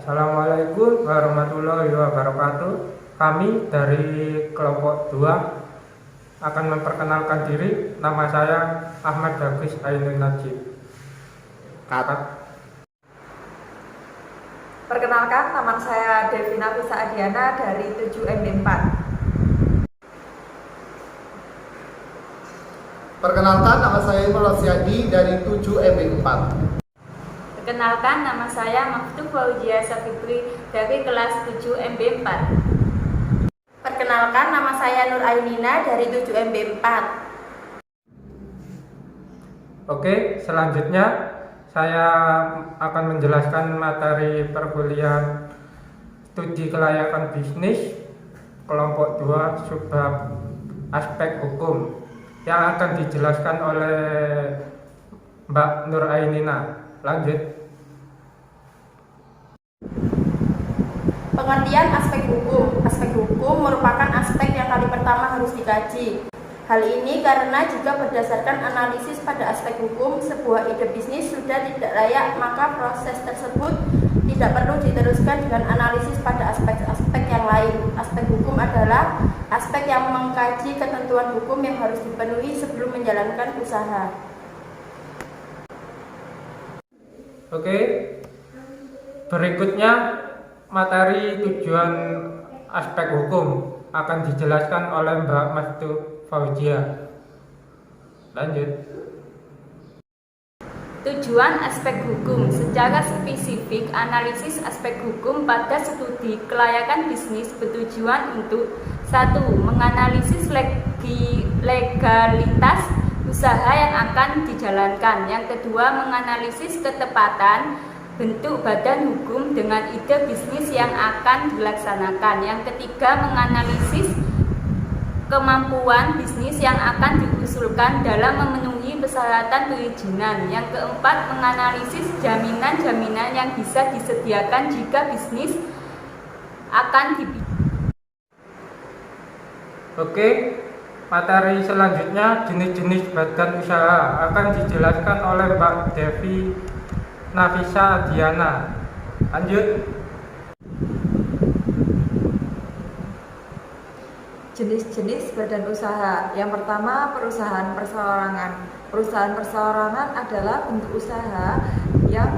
Assalamualaikum warahmatullahi wabarakatuh. Kami dari kelompok 2 akan memperkenalkan diri. Nama saya Ahmad Bagis Ainun Najib. Perkenalkan, nama saya Devina Fisa Adiana dari 7MB4. Perkenalkan, nama saya Imran Rosyadi dari 7MB4. Perkenalkan, nama saya Maftuh Fauzia Safitri dari kelas 7MB4. Perkenalkan, nama saya Nur Ainina dari 7MB4. Oke, selanjutnya saya akan menjelaskan materi perkuliahan studi kelayakan bisnis kelompok 2 subbab aspek hukum yang akan dijelaskan oleh Mbak Nur Ainina. Lanjut. Pengertian aspek hukum. Aspek hukum merupakan aspek yang kali pertama harus dikaji. Hal ini karena jika berdasarkan analisis pada aspek hukum, sebuah ide bisnis sudah tidak layak, maka proses tersebut tidak perlu diteruskan dengan analisis pada aspek-aspek yang lain. Aspek hukum adalah aspek yang mengkaji ketentuan hukum yang harus dipenuhi sebelum menjalankan usaha. Oke, berikutnya materi tujuan aspek hukum akan dijelaskan oleh Mbak Maftuh Fauzia. Lanjut. Tujuan aspek hukum secara spesifik, analisis aspek hukum pada studi kelayakan bisnis bertujuan untuk 1. Menganalisis legalitas usaha yang akan dijalankan. Yang kedua, menganalisis ketepatan bentuk badan hukum dengan ide bisnis yang akan dilaksanakan. Yang ketiga, menganalisis kemampuan bisnis yang akan diusulkan dalam memenuhi persyaratan perizinan. Yang keempat, menganalisis jaminan-jaminan yang bisa disediakan jika bisnis akan Oke, materi selanjutnya jenis-jenis badan usaha akan dijelaskan oleh Mbak Devi Nafisa Adiana. Lanjut. Jenis-jenis badan usaha. Yang pertama, perusahaan perseorangan. Perusahaan perseorangan adalah bentuk usaha yang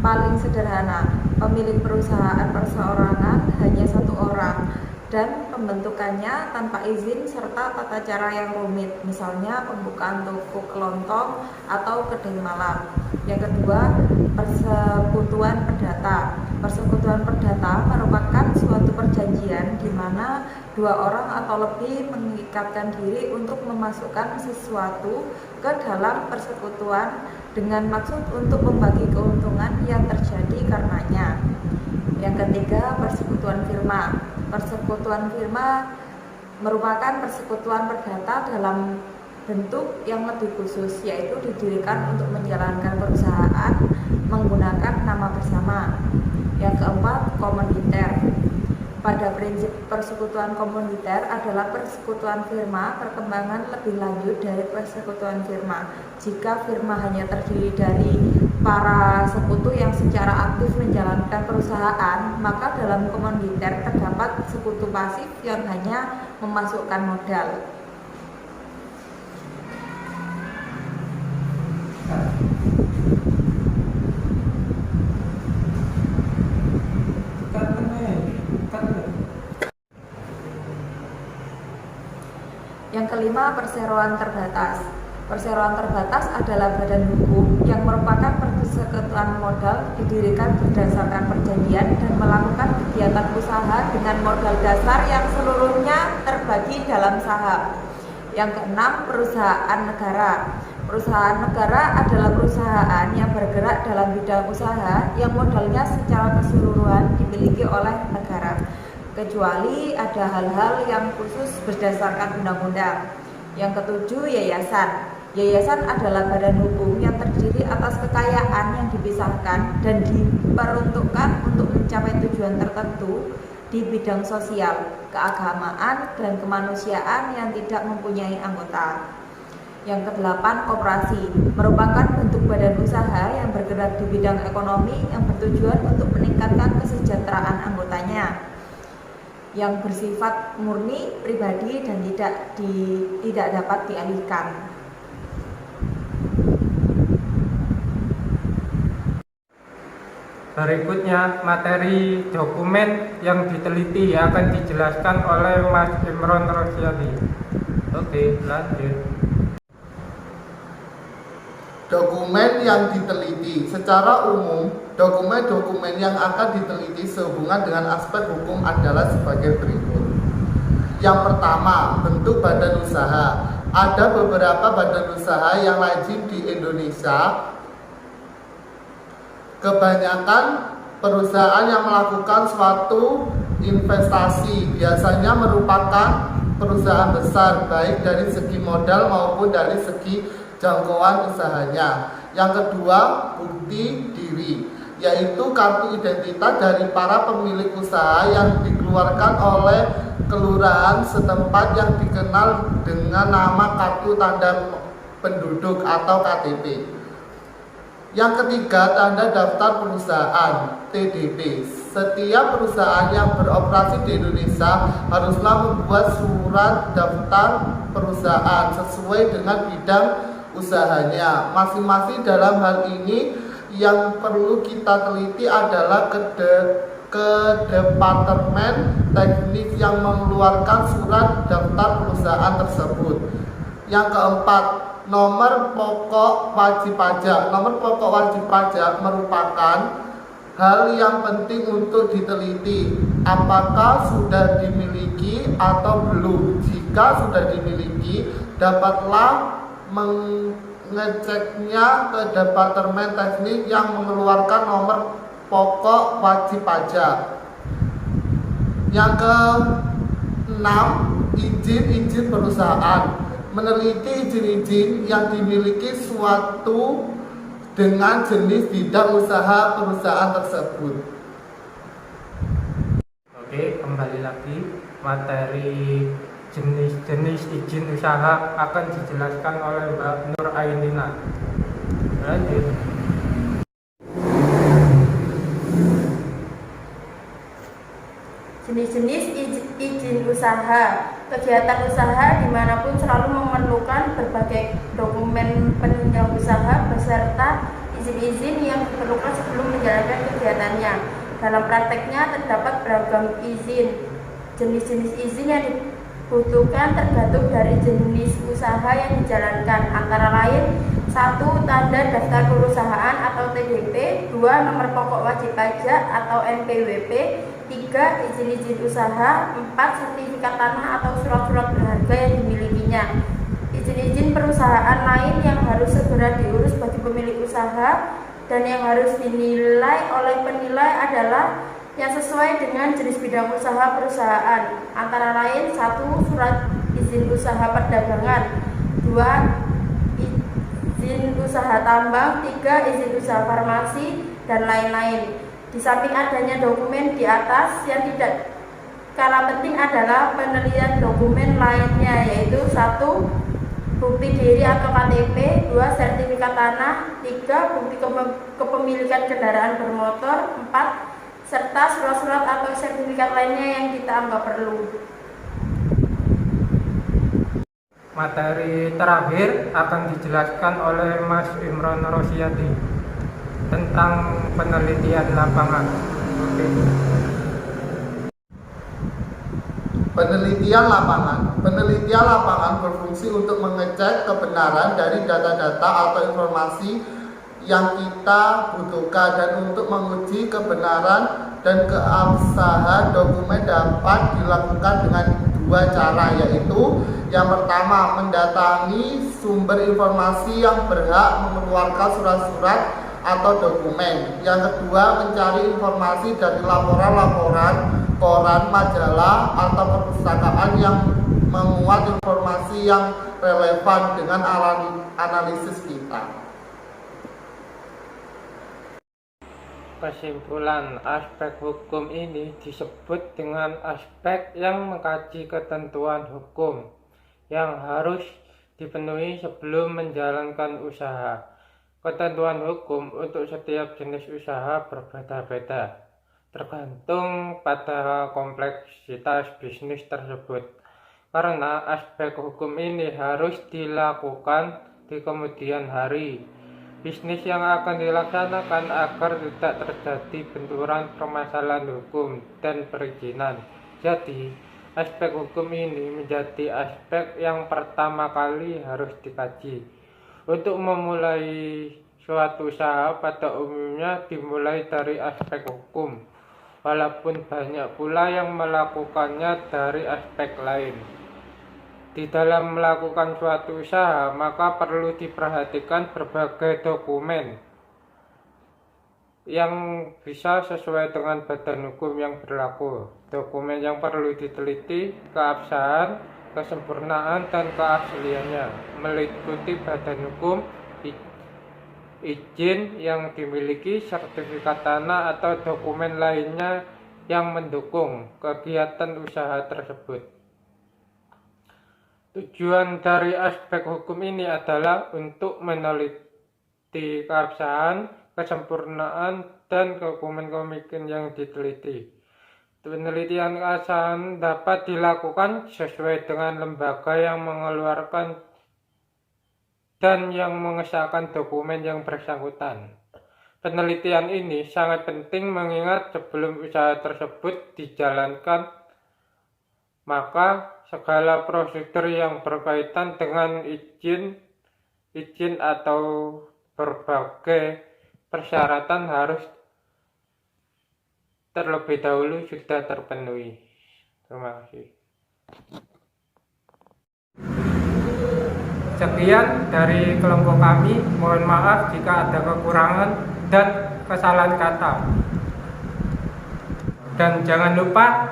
paling sederhana. Pemilik perusahaan perseorangan hanya satu orang dan pembentukannya tanpa izin serta tata cara yang rumit, misalnya pembukaan toko kelontong atau kedai malam. Yang kedua, persekutuan perdata. Persekutuan perdata merupakan suatu perjanjian di mana dua orang atau lebih mengikatkan diri untuk memasukkan sesuatu ke dalam persekutuan dengan maksud untuk membagi keuntungan yang terjadi karenanya. Yang ketiga, persekutuan firma. Persekutuan firma merupakan persekutuan perdata dalam bentuk yang lebih khusus, yaitu didirikan untuk menjalankan perusahaan menggunakan nama bersama. Yang keempat, komuniter. Pada prinsip persekutuan komuniter adalah persekutuan firma perkembangan lebih lanjut dari persekutuan firma. Jika firma hanya terdiri dari para sekutu yang secara aktif menjalankan perusahaan, maka dalam komuniter terdapat sekutu pasif yang hanya memasukkan modal. Yang kelima, perseroan terbatas. Perseroan terbatas adalah badan hukum yang merupakan persekutuan modal didirikan berdasarkan perjanjian dan melakukan kegiatan usaha dengan modal dasar yang seluruhnya terbagi dalam saham. Yang keenam, perusahaan negara. Perusahaan negara adalah perusahaan yang bergerak dalam bidang usaha yang modalnya secara keseluruhan dimiliki oleh negara, kecuali ada hal-hal yang khusus berdasarkan undang-undang. Yang ketujuh, yayasan. Yayasan adalah badan hukum yang terdiri atas kekayaan yang dipisahkan dan diperuntukkan untuk mencapai tujuan tertentu di bidang sosial, keagamaan, dan kemanusiaan yang tidak mempunyai anggota. Yang kedelapan, koperasi merupakan bentuk badan usaha yang bergerak di bidang ekonomi yang bertujuan untuk meningkatkan kesejahteraan anggotanya, yang bersifat murni, pribadi, dan tidak dapat dialihkan. Berikutnya, materi dokumen yang diteliti akan dijelaskan oleh Mas Imron Rosyadi. Oke, lanjut. Dokumen yang diteliti. Secara umum, dokumen-dokumen yang akan diteliti sehubungan dengan aspek hukum adalah sebagai berikut. Yang pertama, bentuk badan usaha. Ada beberapa badan usaha yang lazim di Indonesia. Kebanyakan perusahaan yang melakukan suatu investasi biasanya merupakan perusahaan besar, baik dari segi modal maupun dari segi jangkauan usahanya. Yang kedua, bukti diri, yaitu kartu identitas dari para pemilik usaha yang dikeluarkan oleh kelurahan setempat yang dikenal dengan nama kartu tanda penduduk atau KTP. Yang ketiga, tanda daftar perusahaan TDP. Setiap perusahaan yang beroperasi di Indonesia haruslah membuat surat daftar perusahaan sesuai dengan bidang usahanya masing-masing. Dalam hal ini yang perlu kita teliti adalah Departemen Teknis yang mengeluarkan surat daftar perusahaan tersebut. Yang keempat, nomor pokok wajib pajak. Nomor pokok wajib pajak merupakan hal yang penting untuk diteliti, apakah sudah dimiliki atau belum. Jika sudah dimiliki, dapatlah mengeceknya ke Departemen Teknik yang mengeluarkan nomor pokok wajib pajak. Yang keenam, izin perusahaan. Meneliti izin-izin yang dimiliki suatu dengan jenis bidang usaha perusahaan tersebut. Oke, kembali lagi. Materi jenis-jenis izin usaha akan dijelaskan oleh Mbak Nur Ainina. Lanjut. Jenis-jenis izin usaha. Kegiatan usaha dimanapun selalu memerlukan berbagai dokumen penunjang usaha beserta izin-izin yang diperlukan sebelum menjalankan kegiatannya. Dalam prakteknya terdapat beragam izin. Jenis-jenis izin yang dibutuhkan tergantung dari jenis usaha yang dijalankan, antara lain 1. Tanda daftar perusahaan atau TDP, 2. Nomor pokok wajib pajak atau NPWP, 3. Izin-izin usaha, 4. Sertifikat tanah atau surat-surat berharga yang dimilikinya. Izin-izin perusahaan lain yang harus segera diurus bagi pemilik usaha dan yang harus dinilai oleh penilai adalah yang sesuai dengan jenis bidang usaha perusahaan, antara lain 1. Surat izin usaha perdagangan, 2. Izin usaha tambang, 3. Izin usaha farmasi, dan lain-lain. Di samping adanya dokumen di atas, yang tidak kalah penting adalah penelitian dokumen lainnya, yaitu 1. Bukti diri atau KTP, 2. Sertifikat tanah, 3. Bukti kepemilikan kendaraan bermotor, 4. Serta surat-surat atau sertifikat lainnya yang kita anggap perlu. Materi terakhir akan dijelaskan oleh Mas Imron Rosyadi tentang penelitian lapangan. Oke. Penelitian lapangan. Penelitian lapangan berfungsi untuk mengecek kebenaran dari data-data atau informasi yang kita butuhkan dan untuk menguji kebenaran dan keabsahan dokumen dapat dilakukan dengan 2 cara, yaitu yang pertama, mendatangi sumber informasi yang berhak mengeluarkan surat-surat atau dokumen. Yang kedua, mencari informasi dari laporan-laporan, koran, majalah, atau perpustakaan yang memuat informasi yang relevan dengan analisis kita. Kesimpulan, aspek hukum ini disebut dengan aspek yang mengkaji ketentuan hukum yang harus dipenuhi sebelum menjalankan usaha. Ketentuan hukum untuk setiap jenis usaha berbeda-beda, tergantung pada kompleksitas bisnis tersebut. Karena aspek hukum ini harus dilakukan di kemudian hari. Bisnis yang akan dilaksanakan agar tidak terjadi benturan permasalahan hukum dan perizinan. Jadi, aspek hukum ini menjadi aspek yang pertama kali harus dikaji. Untuk memulai suatu usaha pada umumnya dimulai dari aspek hukum, walaupun banyak pula yang melakukannya dari aspek lain. Di dalam melakukan suatu usaha, maka perlu diperhatikan berbagai dokumen yang bisa sesuai dengan badan hukum yang berlaku. Dokumen yang perlu diteliti, keabsahan, kesempurnaan, dan keasliannya, meliputi badan hukum, izin yang dimiliki, sertifikat tanah, atau dokumen lainnya yang mendukung kegiatan usaha tersebut. Tujuan dari aspek hukum ini adalah untuk meneliti keabsahan, kesempurnaan, dan dokumen yang diteliti. Penelitian keabsahan dapat dilakukan sesuai dengan lembaga yang mengeluarkan dan yang mengesahkan dokumen yang bersangkutan. Penelitian ini sangat penting mengingat sebelum usaha tersebut dijalankan, maka segala prosedur yang berkaitan dengan izin atau berbagai persyaratan harus terlebih dahulu sudah terpenuhi. Terima kasih. Sekian dari kelompok kami. Mohon maaf jika ada kekurangan dan kesalahan kata. Dan jangan lupa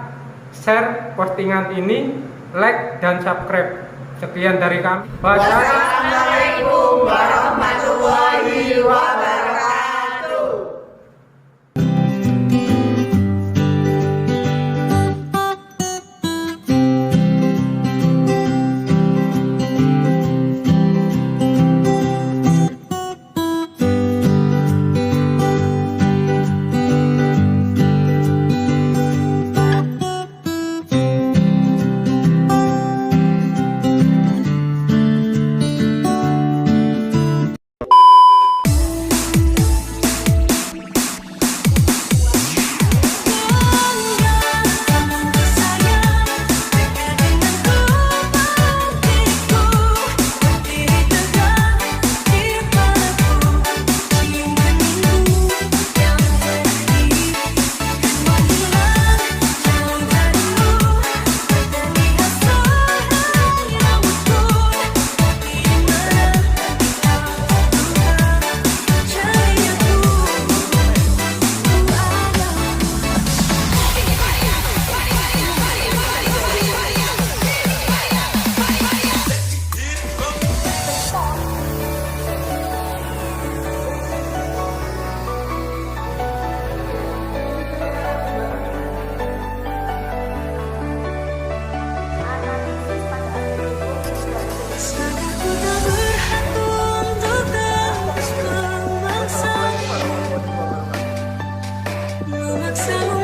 share postingan ini, like dan subscribe. Sekian dari kami. Wassalamualaikum warahmatullahi wabarakatuh. Memaksamu